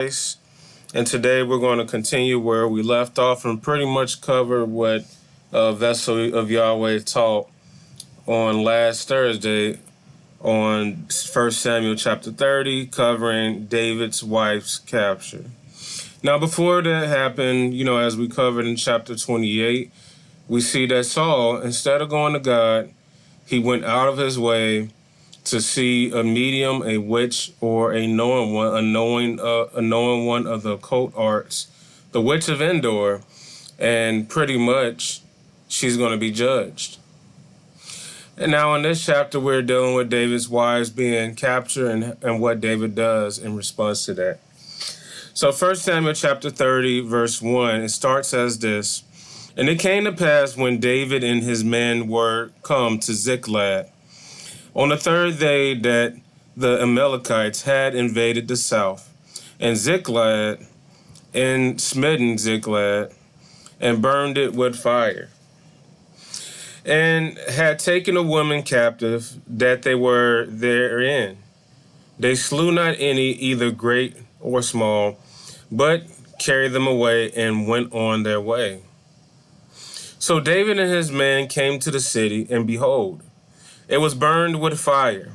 And today we're going to continue where we left off and pretty much cover what Vessel of Yahweh taught on last Thursday on 1 Samuel chapter 30, covering David's wife's capture. Now, before that happened, as we covered in chapter 28, we see that Saul, instead of going to God, he went out of his way to see a medium, a witch, or a knowing one, a knowing one of the occult arts, the witch of Endor, and pretty much she's going to be judged. And now in this chapter, we're dealing with David's wives being captured and what David does in response to that. So 1 Samuel chapter 30, verse 1, it starts as this. And it came to pass when David and his men were come to Ziklag, on the third day that the Amalekites had invaded the south, and Ziklag, and smitten Ziklag, and burned it with fire, and had taken a woman captive that they were therein. They slew not any, either great or small, but carried them away and went on their way. So David and his men came to the city, and behold, it was burned with fire,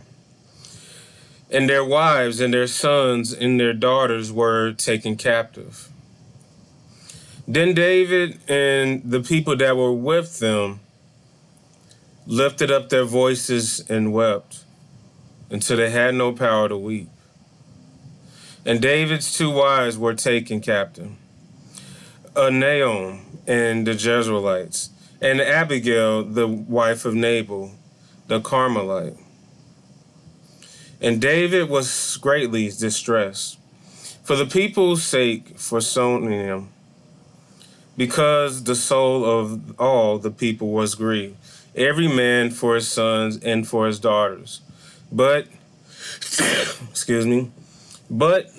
and their wives and their sons and their daughters were taken captive. Then David and the people that were with them lifted up their voices and wept until they had no power to weep. And David's two wives were taken captive, Naomi and the Jezreelites, and Abigail, the wife of Nabal, the Carmelite. And David was greatly distressed for the people's sake, for stoning him, because the soul of all the people was grieved, every man for his sons and for his daughters. But, but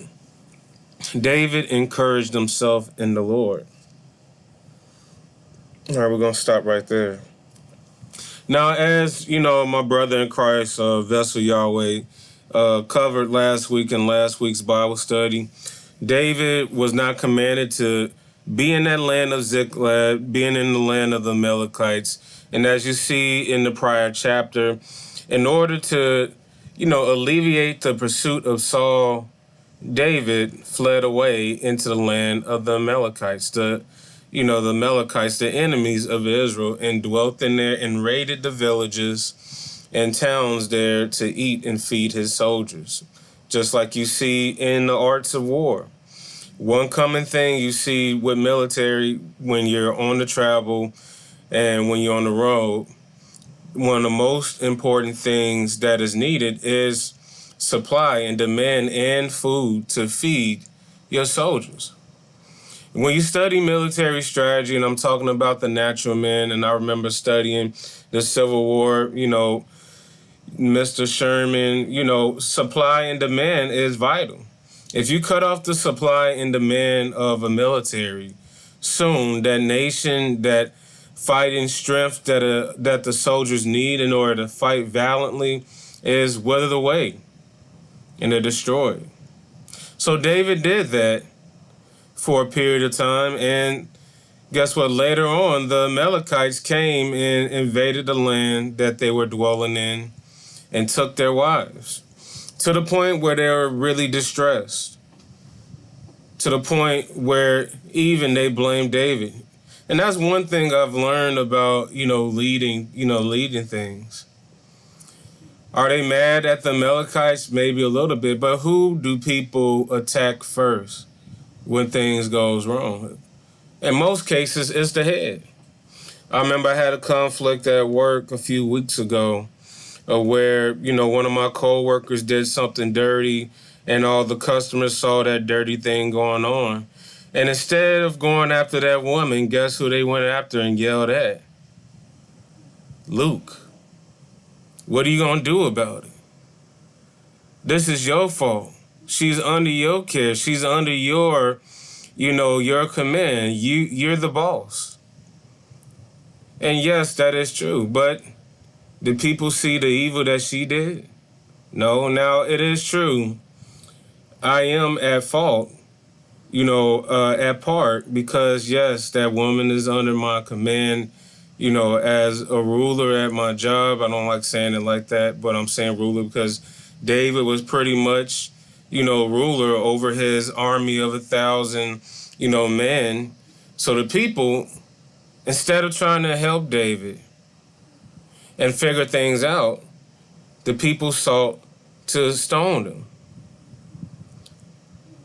David encouraged himself in the Lord. All right, we're going to stop right there. Now, as you know, my brother in Christ, Vessel Yahweh, covered last week in last week's Bible study, David was not commanded to be in that land of Ziklag, being in the land of the Amalekites. And as you see in the prior chapter, in order to, alleviate the pursuit of Saul, David fled away into the land of the Amalekites, the Amalekites, the enemies of Israel, and dwelt in there and raided the villages and towns there to eat and feed his soldiers, just like you see in the arts of war. One common thing you see with military when you're on the travel and when you're on the road, one of the most important things that is needed is supply and demand and food to feed your soldiers. When you study military strategy, and I'm talking about the natural men, and I remember studying the Civil War, Mr. Sherman, supply and demand is vital. If you cut off the supply and demand of a military, soon that nation, that fighting strength that the soldiers need in order to fight valiantly is withered away and they're destroyed. So David did that for a period of time, and guess what? Later on, the Amalekites came and invaded the land that they were dwelling in and took their wives, to the point where they were really distressed, to the point where even they blamed David. And that's one thing I've learned about, leading things. Are they mad at the Amalekites? Maybe a little bit, but who do people attack first when things goes wrong? In most cases, it's the head. I remember I had a conflict at work a few weeks ago where, one of my coworkers did something dirty and all the customers saw that dirty thing going on. And instead of going after that woman, guess who they went after and yelled at? Luke. What are you going to do about it? This is your fault. She's under your care. She's under your command. You're the boss. And yes, that is true. But did people see the evil that she did? No. Now, it is true. I am at fault at part, because yes, that woman is under my command, as a ruler at my job. I don't like saying it like that, but I'm saying ruler because David was pretty much, ruler over his army of 1,000, men. So the people, instead of trying to help David and figure things out, the people sought to stone him.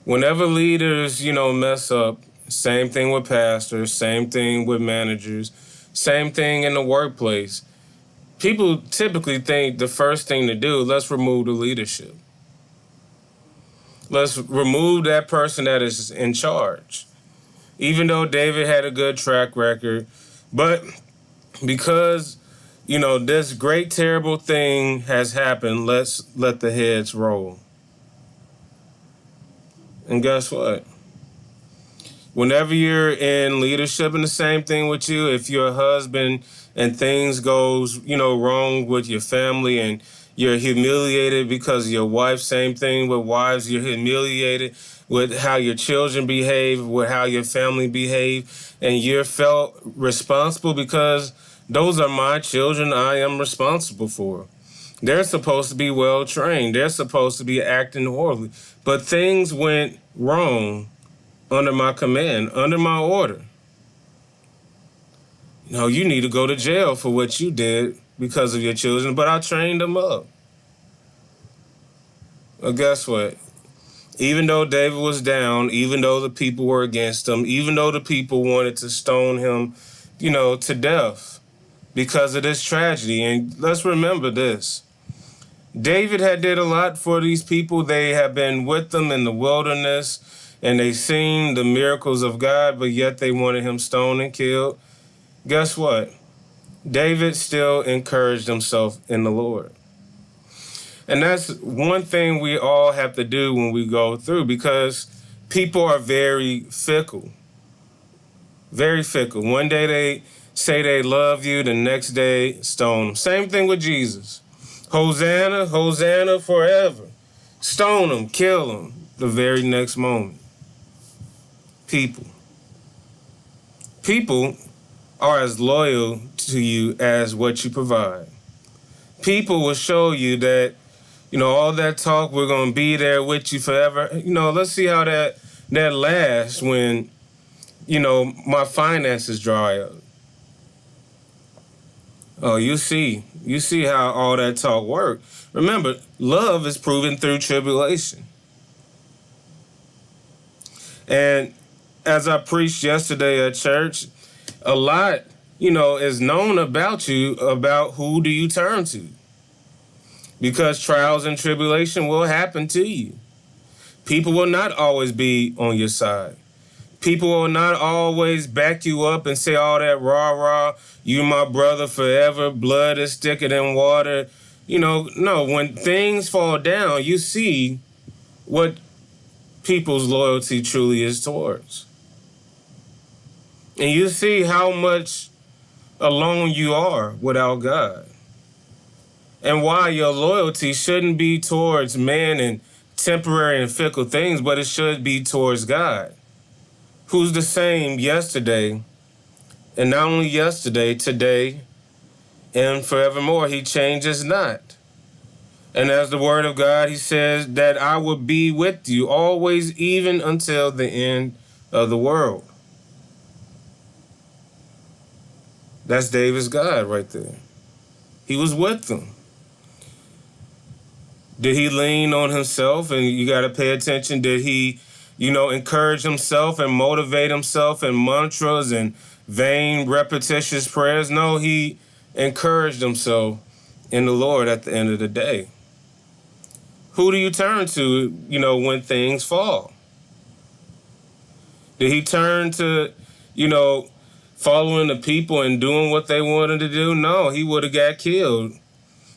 Whenever leaders, mess up, same thing with pastors, same thing with managers, same thing in the workplace. People typically think the first thing to do, let's remove the leadership. Let's remove that person that is in charge. Even though David had a good track record, but because, this great, terrible thing has happened, let's let the heads roll. And guess what? Whenever you're in leadership, and the same thing with you, if you're a husband and things goes, wrong with your family and you're humiliated because of your wife, same thing with wives, you're humiliated with how your children behave, with how your family behave, and you're felt responsible because those are my children I am responsible for. They're supposed to be well trained. They're supposed to be acting orderly. But things went wrong under my command, under my order. You need to go to jail for what you did because of your children, but I trained them up. Well, guess what? Even though David was down, even though the people were against him, even though the people wanted to stone him, to death because of this tragedy. And let's remember this. David had did a lot for these people. They have been with them in the wilderness, and they seen the miracles of God, but yet they wanted him stoned and killed. Guess what? David still encouraged himself in the Lord. And that's one thing we all have to do when we go through, because people are very fickle. Very fickle. One day they say they love you, the next day stone them. Same thing with Jesus. Hosanna, Hosanna forever. Stone him, kill him the very next moment. People are as loyal to you as what you provide. People will show you that, all that talk, we're going to be there with you forever. Let's see how that lasts when, my finances dry up. Oh, you see how all that talk works. Remember, love is proven through tribulation. And as I preached yesterday at church, a lot, is known about you, about who do you turn to. Because trials and tribulation will happen to you. People will not always be on your side. People will not always back you up and say all that rah-rah, you my brother forever, blood is thicker than water. No, when things fall down, you see what people's loyalty truly is towards. And you see how much alone you are without God. And why your loyalty shouldn't be towards man and temporary and fickle things, but it should be towards God, who's the same yesterday, and not only yesterday, today, and forevermore. He changes not. And as the word of God, he says that I will be with you always, even until the end of the world. That's David's God right there. He was with them. Did he lean on himself? And you got to pay attention. Did he, encourage himself and motivate himself in mantras and vain, repetitious prayers? No, he encouraged himself in the Lord at the end of the day. Who do you turn to, when things fall? Did he turn to, following the people and doing what they wanted to do? No, he would have got killed.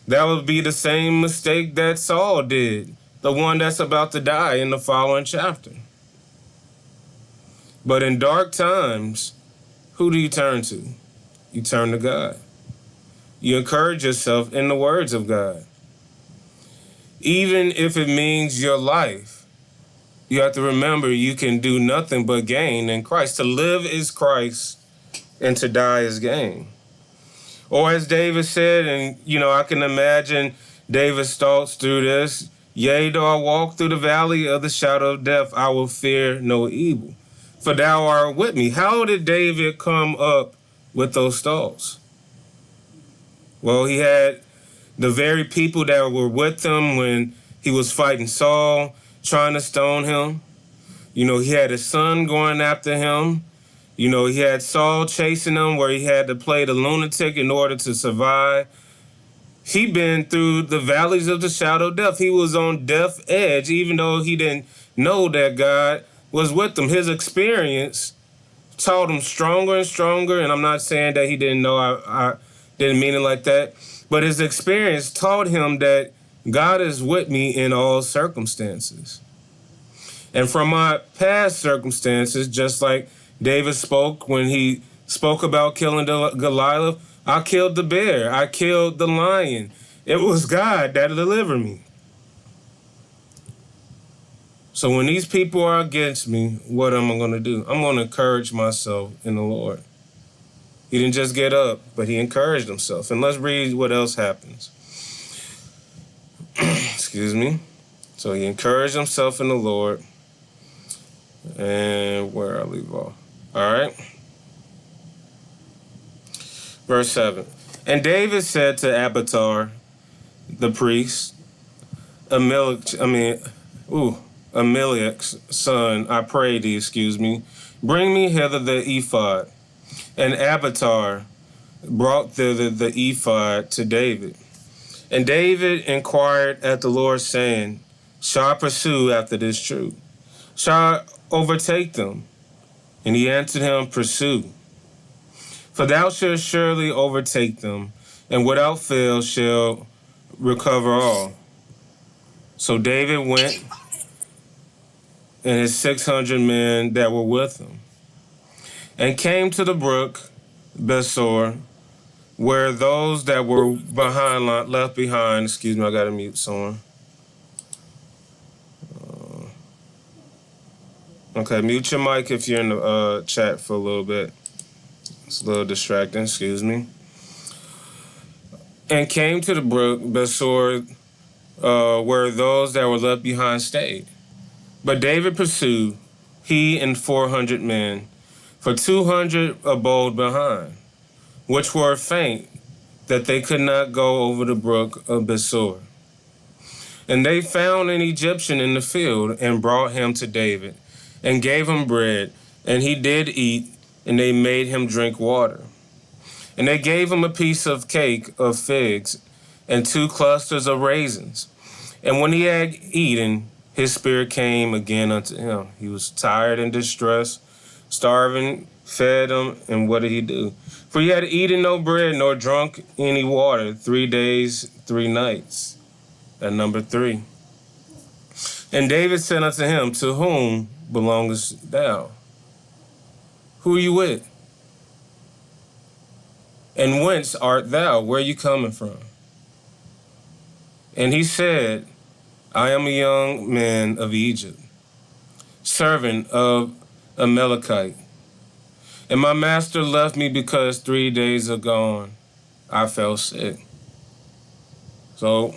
That would be the same mistake that Saul did, the one that's about to die in the following chapter. But in dark times, who do you turn to? You turn to God. You encourage yourself in the words of God. Even if it means your life, You have to remember you can do nothing but gain in Christ. To live is Christ, and to die is gain. Or as David said, and I can imagine David's thoughts through this, yea, though I walk through the valley of the shadow of death, I will fear no evil, for thou art with me. How did David come up with those thoughts? Well, he had the very people that were with him when he was fighting Saul, trying to stone him. He had his son going after him. He had Saul chasing him where he had to play the lunatic in order to survive. He been through the valleys of the shadow of death. He was on death's edge, even though he didn't know that God was with him. His experience taught him stronger and stronger, and I'm not saying that he didn't know. I didn't mean it like that. But his experience taught him that God is with me in all circumstances. And from my past circumstances, just like David spoke when he spoke about killing Goliath, I killed the bear. I killed the lion. It was God that delivered me. So when these people are against me, what am I going to do? I'm going to encourage myself in the Lord. He didn't just get up, but he encouraged himself. And let's read what else happens. Excuse me. So he encouraged himself in the Lord. And where I leave off. All right. Verse 7. And David said to Abiathar, the priest, Ahimelech's son, I pray thee, bring me hither the ephod. And Abiathar brought thither the ephod to David. And David inquired at the Lord, saying, shall I pursue after this troop? Shall I overtake them? And he answered him, pursue. For thou shalt surely overtake them, and without fail shall recover all. So David went, and his 600 men that were with him, and came to the brook Besor, where those that were left behind, I gotta mute someone. Okay, mute your mic if you're in the chat for a little bit. It's a little distracting, excuse me. And came to the brook Besor, where those that were left behind stayed. But David pursued, he and 400 men, for 200 abode behind, which were faint, that they could not go over the brook of Besor. And they found an Egyptian in the field, and brought him to David, and gave him bread, and he did eat, and they made him drink water. And they gave him a piece of cake of figs, and 2 clusters of raisins. And when he had eaten, his spirit came again unto him. He was tired and distressed, starving, fed him, and what did he do? For he had eaten no bread, nor drunk any water, 3 days, 3 nights. At number 3. And David said unto him, to whom belongest thou? Who are you with? And whence art thou? Where are you coming from? And he said, I am a young man of Egypt, servant of Amalekite. And my master left me because 3 days agone I fell sick. So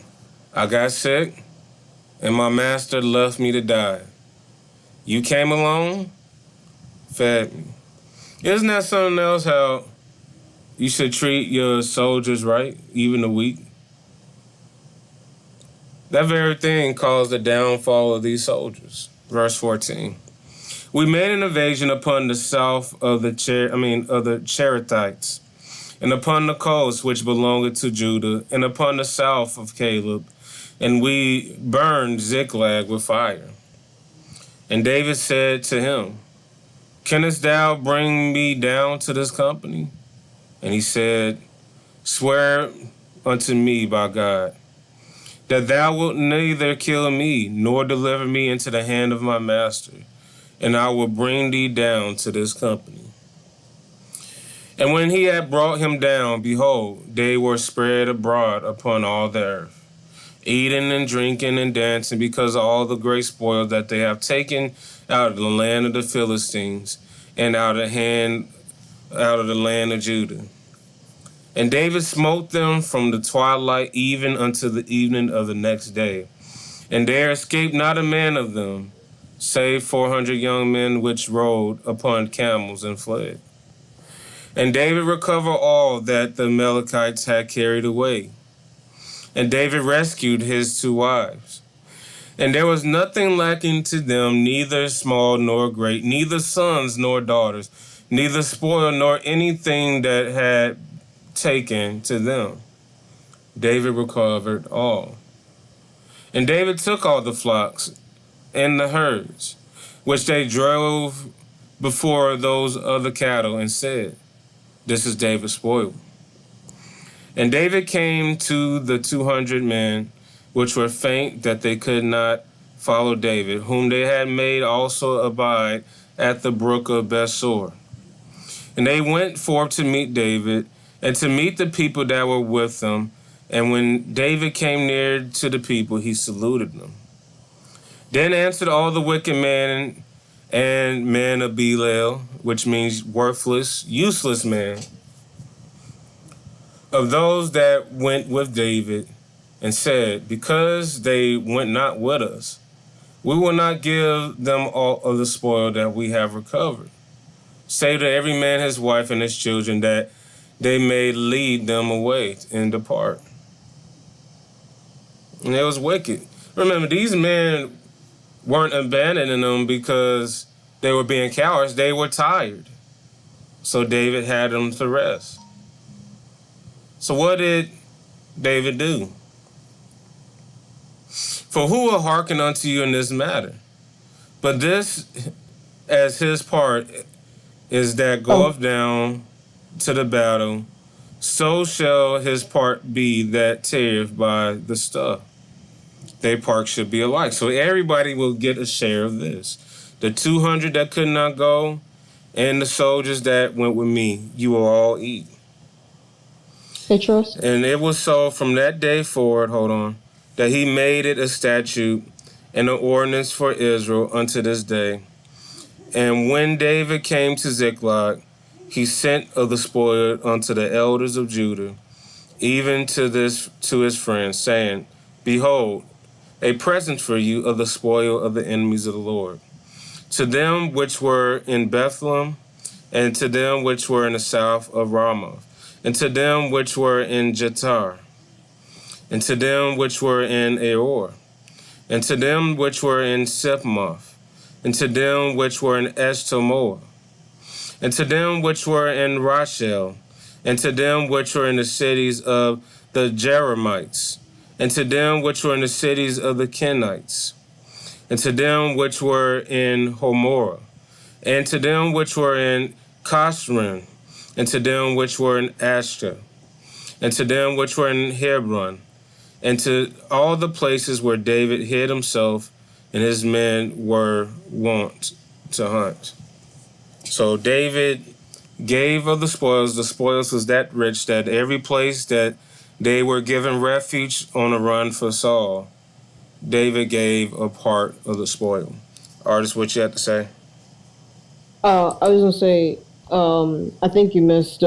I got sick, and my master left me to die. You came along, fed me. Isn't that something else, how you should treat your soldiers right, even the weak? That very thing caused the downfall of these soldiers. Verse 14. We made an invasion upon the south of the Cherethites, and upon the coast which belonged to Judah, and upon the south of Caleb, and we burned Ziklag with fire. And David said to him, canst thou bring me down to this company? And he said, swear unto me by God, that thou wilt neither kill me, nor deliver me into the hand of my master, and I will bring thee down to this company. And when he had brought him down, behold, they were spread abroad upon all the earth. eating and drinking and dancing because of all the great spoil that they have taken out of the land of the Philistines and out of the land of Judah. And David smote them from the twilight even unto the evening of the next day. And there escaped not a man of them, save 400 young men which rode upon camels and fled. And David recovered all that the Amalekites had carried away. And David rescued his 2 wives. And there was nothing lacking to them, neither small nor great, neither sons nor daughters, neither spoil nor anything that had taken to them. David recovered all. And David took all the flocks and the herds, which they drove before those other cattle, and said, This is David's spoil. And David came to the 200 men, which were faint that they could not follow David, whom they had made also abide at the brook of Besor. And they went forth to meet David, and to meet the people that were with them. And when David came near to the people, he saluted them. Then answered all the wicked men and men of Belial, which means worthless, useless men, of those that went with David, and said, Because they went not with us, we will not give them all of the spoil that we have recovered. Say to every man his wife and his children, that they may lead them away and depart. And it was wicked. Remember, these men weren't abandoning them because they were being cowards. They were tired. So David had them to rest. So what did David do? For who will hearken unto you in this matter? But this, as his part, is that goeth down to the battle, so shall his part be that tarrieth by the stuff. Their part should be alike. So everybody will get a share of this. The 200 that could not go, and the soldiers that went with me, you will all eat. Petros? And it was so from that day forward, that he made it a statute and an ordinance for Israel unto this day. And when David came to Ziklag, he sent of the spoil unto the elders of Judah, even to his friends, saying, Behold, a present for you of the spoil of the enemies of the Lord. To them which were in Bethlehem, and to them which were in the south of Ramoth, and to them which were in Jetar, and to them which were in Aor, and to them which were in Sipmoth, and to them which were in Eshtemoa, and to them which were in Rachel, and to them which were in the cities of the Jeremites, and to them which were in the cities of the Kenites, and to them which were in Homorah, and to them which were in Kasran, and to them which were in Ashta, and to them which were in Hebron, and to all the places where David hid himself and his men were wont to hunt. So David gave of the spoils. The spoils was that rich that every place that they were given refuge on a run for Saul, David gave a part of the spoil. Artist, what you have to say? I was going to say, I think you missed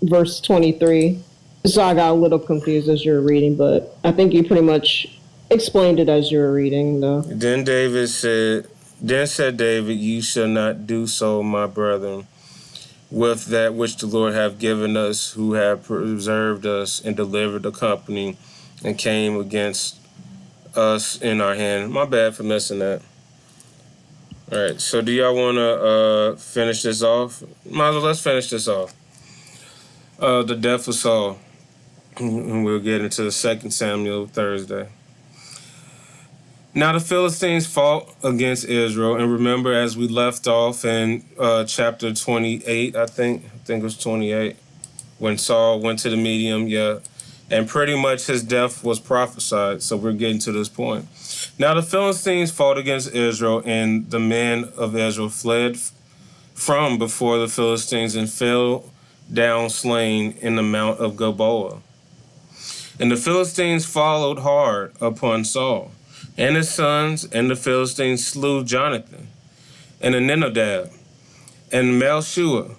verse 23. So I got a little confused as you were reading, but I think you pretty much explained it as you were reading, though. Then said David, Ye shall not do so, my brethren, with that which the Lord hath given us, who have preserved us and delivered the company and came against us in our hand. My bad for missing that. All right, so do y'all want to finish this off? Might as well let's finish this off. The death of Saul. And we'll get into the 2 Samuel Thursday. Now the Philistines fought against Israel, and remember, as we left off in chapter 28, I think it was 28, when Saul went to the medium, and pretty much his death was prophesied. So we're getting to this point. Now the Philistines fought against Israel, and the men of Israel fled from before the Philistines and fell down slain in the mount of Gilboa. And the Philistines followed hard upon Saul and his sons, and the Philistines slew Jonathan and Abinadab and Malachshua,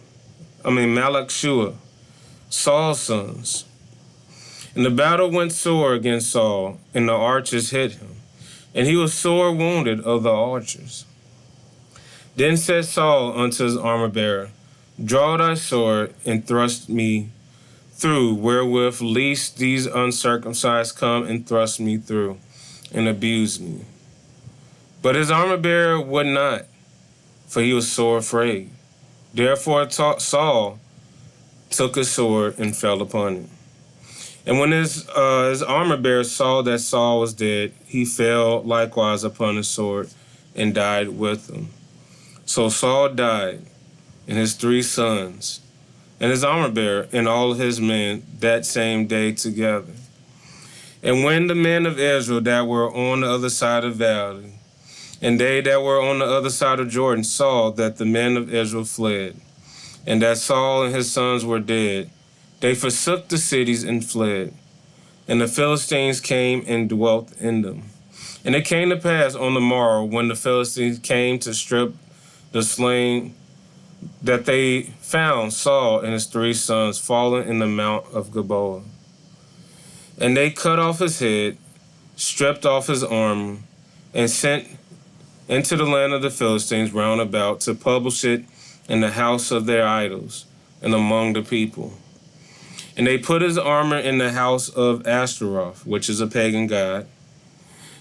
Saul's sons. And the battle went sore against Saul, and the archers hit him, and he was sore wounded of the archers. Then said Saul unto his armor-bearer, Draw thy sword, and thrust me through, wherewith lest these uncircumcised come and thrust me through, and abuse me. But his armor-bearer would not, for he was sore afraid. Therefore Saul took his sword and fell upon him. And when his armor-bearer saw that Saul was dead, he fell likewise upon his sword and died with him. So Saul died, and his 3 sons, and his armor-bearer, and all his men that same day together. And when the men of Israel that were on the other side of the valley, and they that were on the other side of Jordan, saw that the men of Israel fled, and that Saul and his sons were dead, they forsook the cities and fled. And the Philistines came and dwelt in them. And it came to pass on the morrow, when the Philistines came to strip the slain, that they found Saul and his 3 sons fallen in the mount of Gilboa. And they cut off his head, stripped off his armor, and sent into the land of the Philistines round about to publish it in the house of their idols and among the people. And they put his armor in the house of Ashtaroth, which is a pagan god.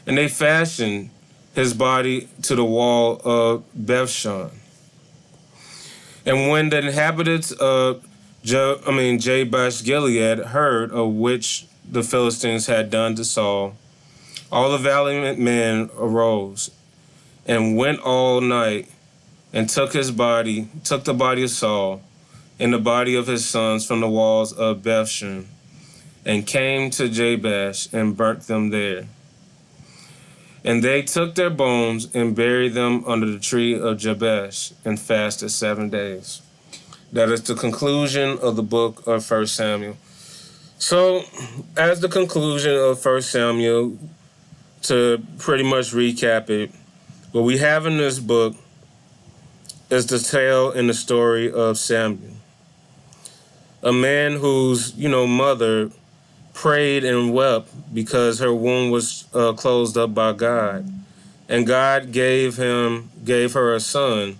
And they fashioned his body to the wall of Bethshan. And when the inhabitants of Jabesh Gilead heard of which the Philistines had done to Saul, all the valiant men arose and went all night and took the body of Saul and the body of his sons from the walls of Bethshan, and came to Jabesh and burnt them there. And they took their bones and buried them under the tree of Jabesh and fasted 7 days. That is the conclusion of the book of 1 Samuel. So, as the conclusion of 1 Samuel, to pretty much recap it, what we have in this book is the tale and the story of Samuel, a man whose, mother prayed and wept because her womb was closed up by God. And God gave her a son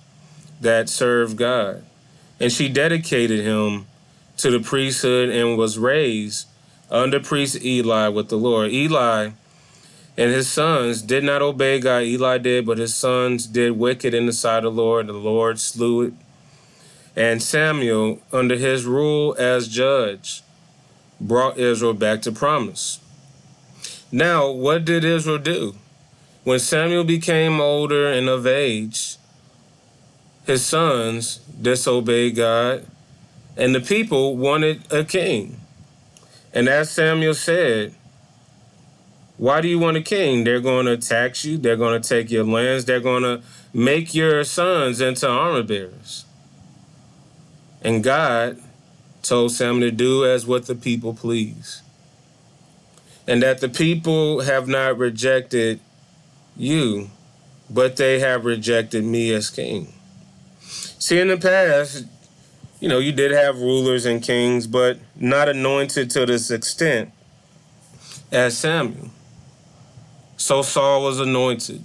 that served God. And she dedicated him to the priesthood and was raised under priest Eli with the Lord. Eli and his sons did not obey God. Eli did, but his sons did wicked in the sight of the Lord. The Lord slew it. And Samuel, under his rule as judge, brought Israel back to promise. Now, what did Israel do? When Samuel became older and of age, his sons disobeyed God, and the people wanted a king. And as Samuel said, why do you want a king? They're going to tax you. They're going to take your lands. They're going to make your sons into armor bearers. And God told Samuel to do as what the people please. And that the people have not rejected you, but they have rejected me as king. See, in the past, you did have rulers and kings, but not anointed to this extent as Samuel. So Saul was anointed.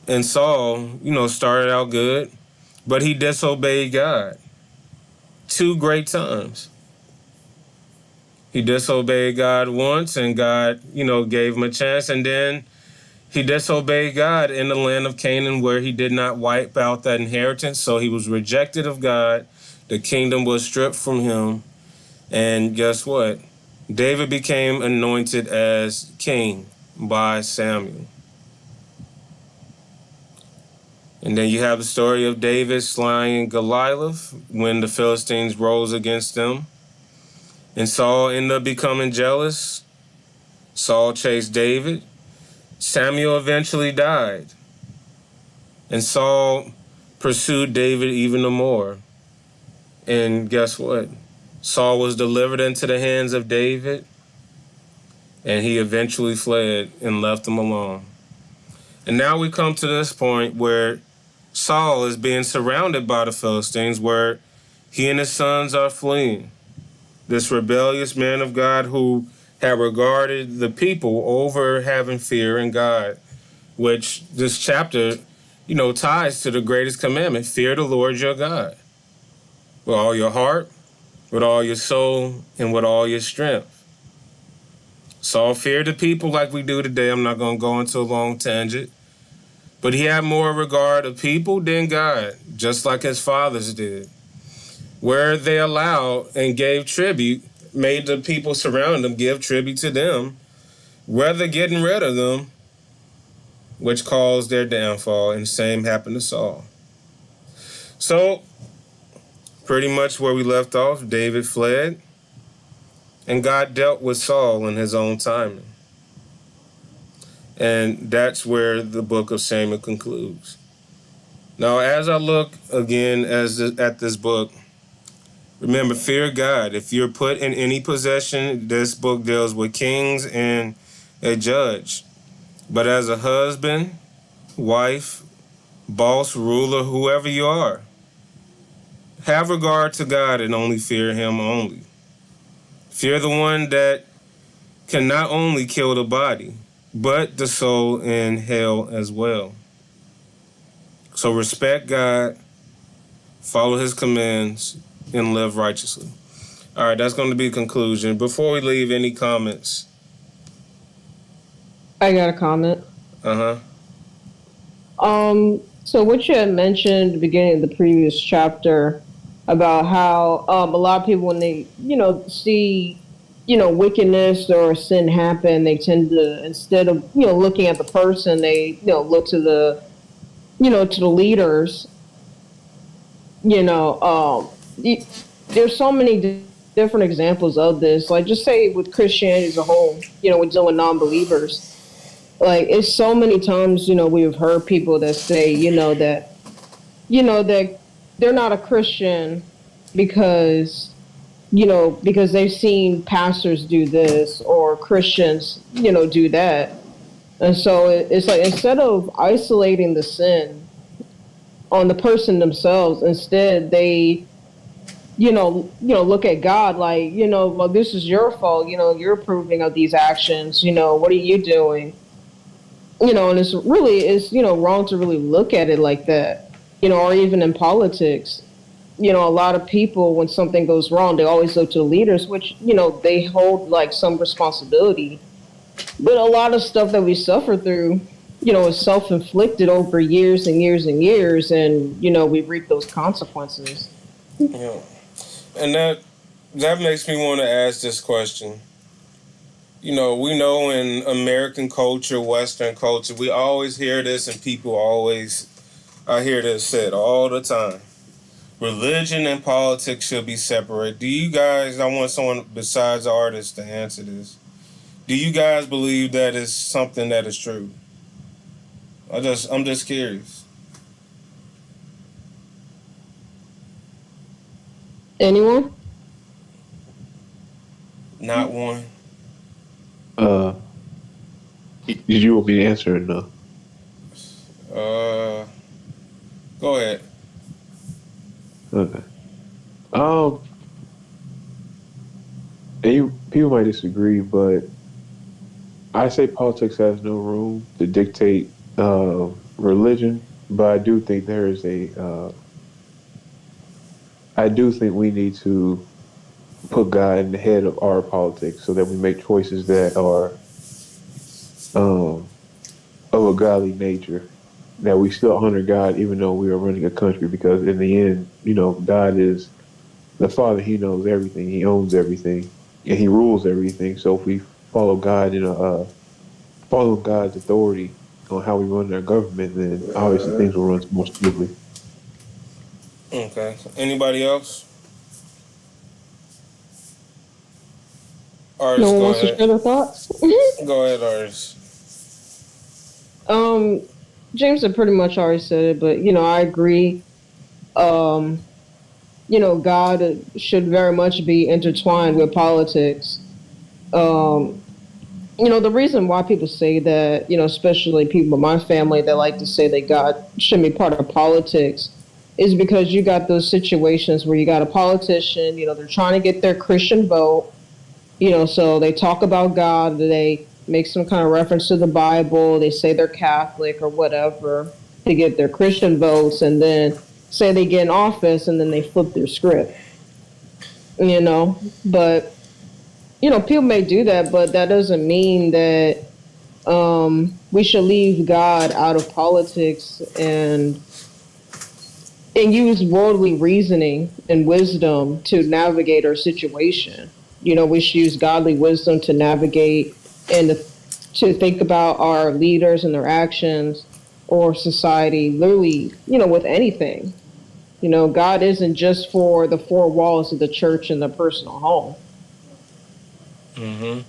And Saul, started out good, but he disobeyed God 2 great times. He disobeyed God once, and God, gave him a chance, and then he disobeyed God in the land of Canaan, where he did not wipe out that inheritance, so he was rejected of God. The kingdom was stripped from him, and guess what? David became anointed as king by Samuel. And then you have the story of David slaying Goliath when the Philistines rose against them. And Saul ended up becoming jealous. Saul chased David. Samuel eventually died. And Saul pursued David even more. And guess what? Saul was delivered into the hands of David, and he eventually fled and left him alone. And now we come to this point where Saul is being surrounded by the Philistines, where he and his sons are fleeing. This rebellious man of God who had regarded the people over having fear in God, which this chapter, ties to the greatest commandment: fear the Lord your God with all your heart, with all your soul, and with all your strength. Saul feared the people like we do today. I'm not going to go into a long tangent. But he had more regard of people than God, just like his fathers did. Where they allowed and gave tribute, made the people surrounding them give tribute to them, rather getting rid of them, which caused their downfall. And the same happened to Saul. So, pretty much where we left off, David fled, and God dealt with Saul in his own timing. And that's where the book of Samuel concludes. Now, as I look again at this book, remember, fear God. If you're put in any possession, this book deals with kings and a judge. But as a husband, wife, boss, ruler, whoever you are, have regard to God and only fear him only. Fear the one that can not only kill the body, but the soul in hell as well. So respect God, follow his commands, and live righteously. All right, that's going to be a conclusion. Before we leave, any comments? I got a comment. Uh-huh. So what you had mentioned at the beginning of the previous chapter about how a lot of people, when they, see, wickedness or sin happen, they tend to, instead of, looking at the person, they, look to the, to the leaders. You know, there's so many different examples of this. Like, just say with Christianity as a whole, with dealing with non-believers, like it's so many times, we've heard people that say, that they're not a Christian because, because they've seen pastors do this or Christians, do that. And so it's like, instead of isolating the sin on the person themselves, instead they, look at God like, well, this is your fault. You're approving of these actions. What are you doing? And it's wrong to really look at it like that, or even in politics. A lot of people, when something goes wrong, they always look to the leaders, which, they hold like some responsibility. But a lot of stuff that we suffer through, is self-inflicted over years and years and years, and, we reap those consequences. Yeah. And that makes me want to ask this question. We know in American culture, Western culture, we always hear this, and people always, I hear this said all the time. Religion and politics should be separate. Do you guys, I want someone besides the artist to answer this. Do you guys believe that is something that is true? I'm just curious. Anyone? Not one. Uh, did you want me to answer it? No. Go ahead. Okay. People might disagree, but I say politics has no room to dictate religion. But I do think there is I do think we need to put God in the head of our politics so that we make choices that are of a godly nature. That we still honor God even though we are running a country, because in the end, God is the Father. He knows everything. He owns everything, and He rules everything. So if we follow God follow God's authority on how we run our government, then obviously things will run more smoothly. Okay. Anybody else? No Artist, one go wants to ahead. share their thoughts. Go ahead, artist. James had pretty much already said it, but I agree. Um, God should very much be intertwined with politics. Um, the reason why people say that, especially people in my family that like to say that God shouldn't be part of politics, is because you got those situations where you got a politician, they're trying to get their Christian vote, so they talk about God, they make some kind of reference to the Bible, they say they're Catholic or whatever to get their Christian votes, and then say they get in office and then they flip their script, but people may do that, but that doesn't mean that we should leave God out of politics and use worldly reasoning and wisdom to navigate our situation. We should use godly wisdom to navigate and to think about our leaders and their actions or society, literally, with anything. God isn't just for the four walls of the church and the personal home. Mm-hmm.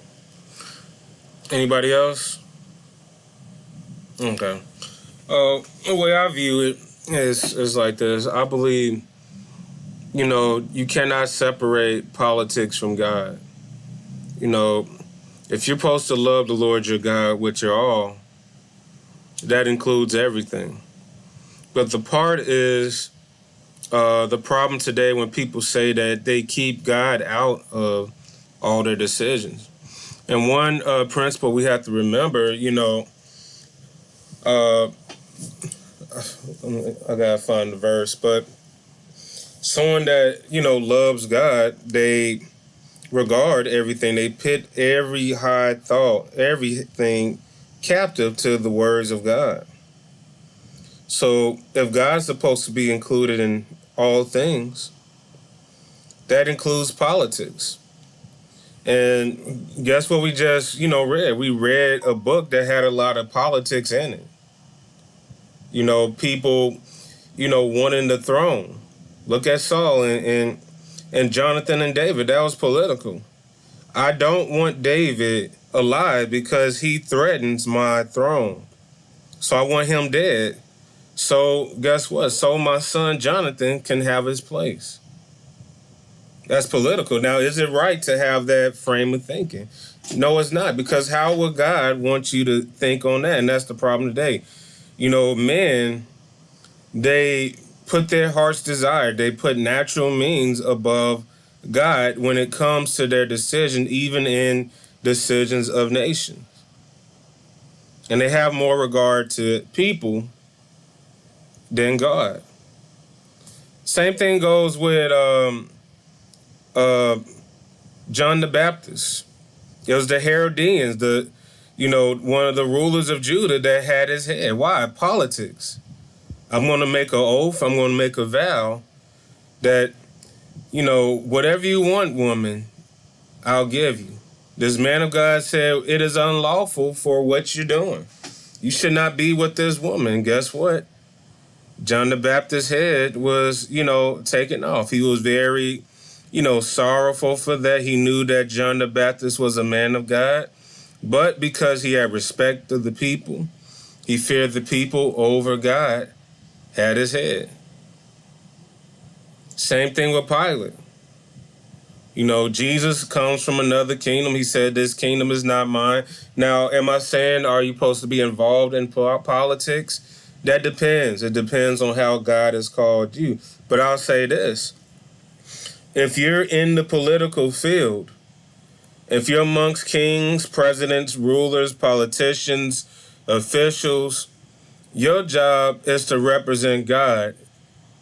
Anybody else? Okay. The way I view it is like this. I believe, you cannot separate politics from God. If you're supposed to love the Lord your God with your all, that includes everything. But the part is the problem today when people say that they keep God out of all their decisions. And one principle we have to remember, uh, I gotta find the verse, but someone that, loves God, they regard everything, they put every high thought, everything captive to the words of God. So if God's supposed to be included in all things, that includes politics. And guess what we just, read? We read a book that had a lot of politics in it. People, wanting the throne. Look at Saul and Jonathan and David. That was political. I don't want David alive because he threatens my throne. So I want him dead. So guess what? So my son Jonathan can have his place. That's political. Now, is it right to have that frame of thinking? No, it's not, because how would God want you to think on that? And that's the problem today. Men, they put their heart's desire, they put natural means above God when it comes to their decision, even in decisions of nations. And they have more regard to people than God. Same thing goes with John the Baptist. It was the Herodians, one of the rulers of Judah that had his head. Why? Politics. I'm going to make an oath, I'm going to make a vow that, whatever you want, woman, I'll give you. This man of God said, it is unlawful for what you're doing. You should not be with this woman. Guess what? John the Baptist's head was, taken off. He was very, sorrowful for that. He knew that John the Baptist was a man of God. But because he had respect of the people, he feared the people over God, had his head. Same thing with Pilate. Jesus comes from another kingdom. He said, this kingdom is not mine. Now, am I saying, are you supposed to be involved in politics? That depends. It depends on how God has called you. But I'll say this. If you're in the political field, if you're amongst kings, presidents, rulers, politicians, officials, your job is to represent God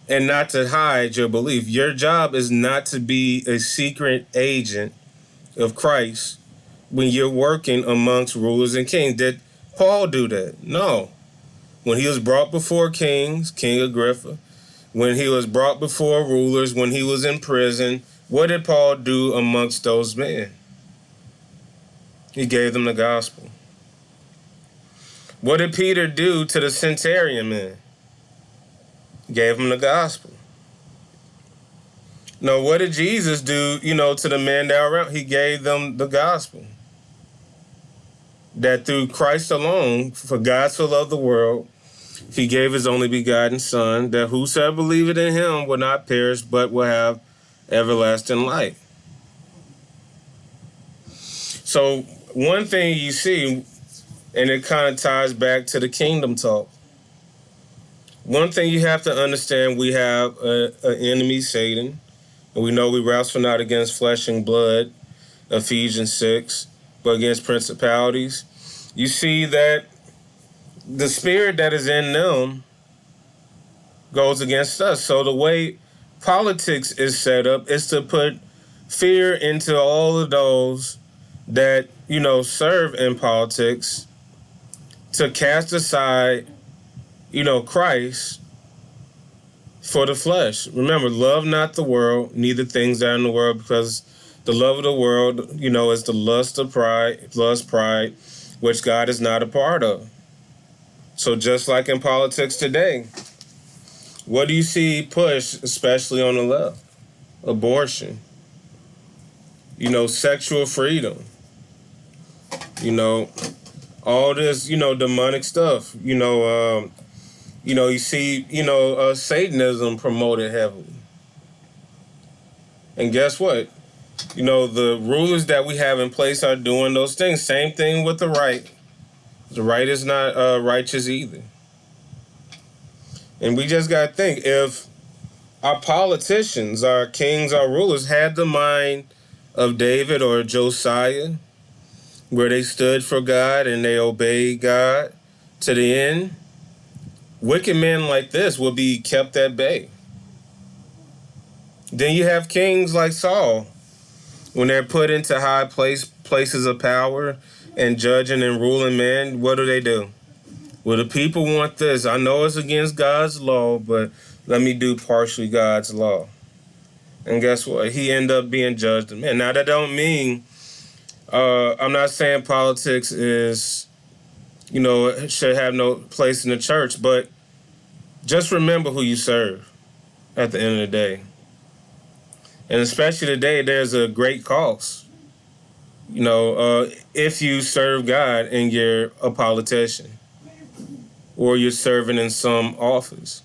and not to hide your belief. Your job is not to be a secret agent of Christ when you're working amongst rulers and kings. Did Paul do that? No. When he was brought before kings, King Agrippa, when he was brought before rulers, when he was in prison, what did Paul do amongst those men? He gave them the gospel. What did Peter do to the centurion man? He gave him the gospel. No, what did Jesus do, to the men that were around? He gave them the gospel. That through Christ alone, for God so loved the world, He gave his only begotten Son, that whosoever believeth in him will not perish, but will have everlasting life. So one thing you see, and it kind of ties back to the kingdom talk. One thing you have to understand, we have an enemy, Satan, and we know we wrestle not against flesh and blood, Ephesians 6, but against principalities. You see that the spirit that is in them goes against us. So the way politics is set up is to put fear into all of those that, serve in politics, to cast aside, Christ for the flesh. Remember, love not the world, neither things that are in the world, because the love of the world, is the pride, which God is not a part of. So just like in politics today, what do you see pushed, especially on the left? Abortion, sexual freedom, you know, all this, demonic stuff, you see, Satanism promoted heavily. And guess what? The rulers that we have in place are doing those things. Same thing with the right. The right is not righteous either. And we just got to think, if our politicians, our kings, our rulers had the mind of David or Josiah, where they stood for God and they obeyed God to the end, wicked men like this will be kept at bay. Then you have kings like Saul, when they're put into high places of power and judging and ruling men, what do? Well, the people want this. I know it's against God's law, but let me do partially God's law. And guess what? He ended up being judged. Man, now that don't mean, I'm not saying politics is, should have no place in the church, but just remember who you serve at the end of the day. And especially today, there's a great cost. If you serve God and you're a politician or you're serving in some office.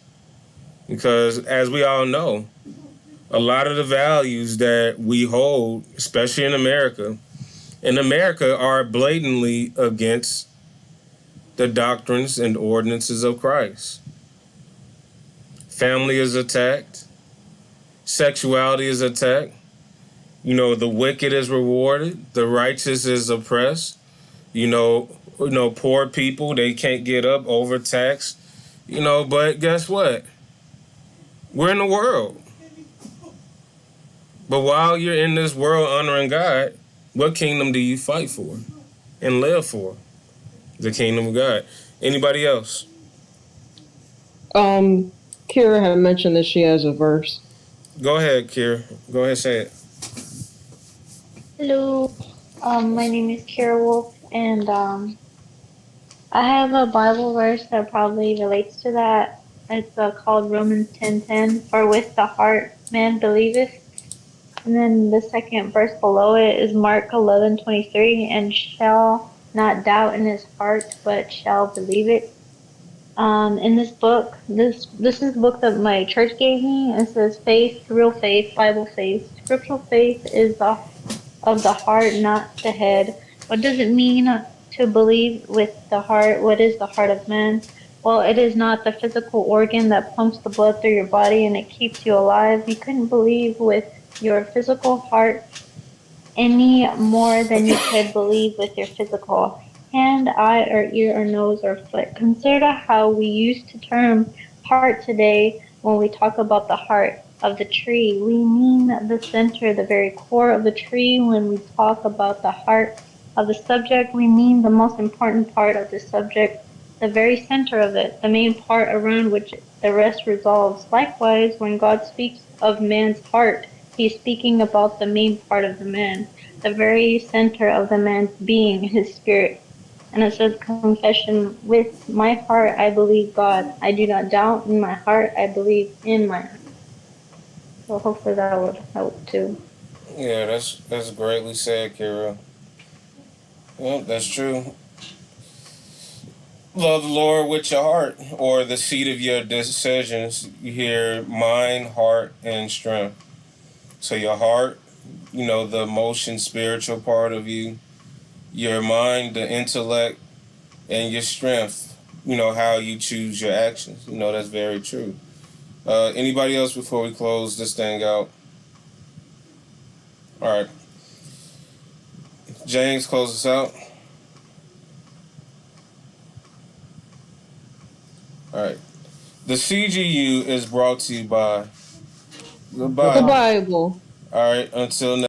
Because as we all know, a lot of the values that we hold, especially in America, are blatantly against the doctrines and ordinances of Christ. Family is attacked. Sexuality is attacked. The wicked is rewarded. The righteous is oppressed. Poor people, they can't get up, overtaxed. But guess what? We're in the world. But while you're in this world honoring God, what kingdom do you fight for and live for? The kingdom of God. Anybody else? Kira had mentioned that she has a verse. Go ahead, Kira. Go ahead, say it. Hello, my name is Kira Wolf, and I have a Bible verse that probably relates to that. It's called Romans 10:10. For with the heart man believeth, and then the second verse below it is Mark 11:23, and shall not doubt in his heart, but shall believe it. In this book, this is the book that my church gave me. It says faith, real faith, Bible faith, scriptural faith is of the heart, not the head. What does it mean to believe with the heart? What is the heart of man? Well, it is not the physical organ that pumps the blood through your body and it keeps you alive. You couldn't believe with your physical heart any more than you could believe with your physical hand, eye, or ear, or nose, or foot. Consider how we use the term heart today when we talk about the heart of the tree. We mean the center, the very core of the tree. When we talk about the heart of the subject, we mean the most important part of the subject, the very center of it, the main part around which the rest revolves. Likewise, when God speaks of man's heart, he's speaking about the main part of the man, the very center of the man's being, his spirit. And it says, confession, with my heart I believe God. I do not doubt in my heart, I believe in my heart. So hopefully that would help too. Yeah, that's greatly said, Kira. Well, that's true. Love the Lord with your heart, or the seat of your decisions. You hear mind, heart, and strength. So your heart, the emotion, spiritual part of you, your mind, the intellect, and your strength, how you choose your actions. That's very true. Anybody else before we close this thing out? All right. James, close us out. All right. The CGU is brought to you by the The Bible. Bible. All right. Until next.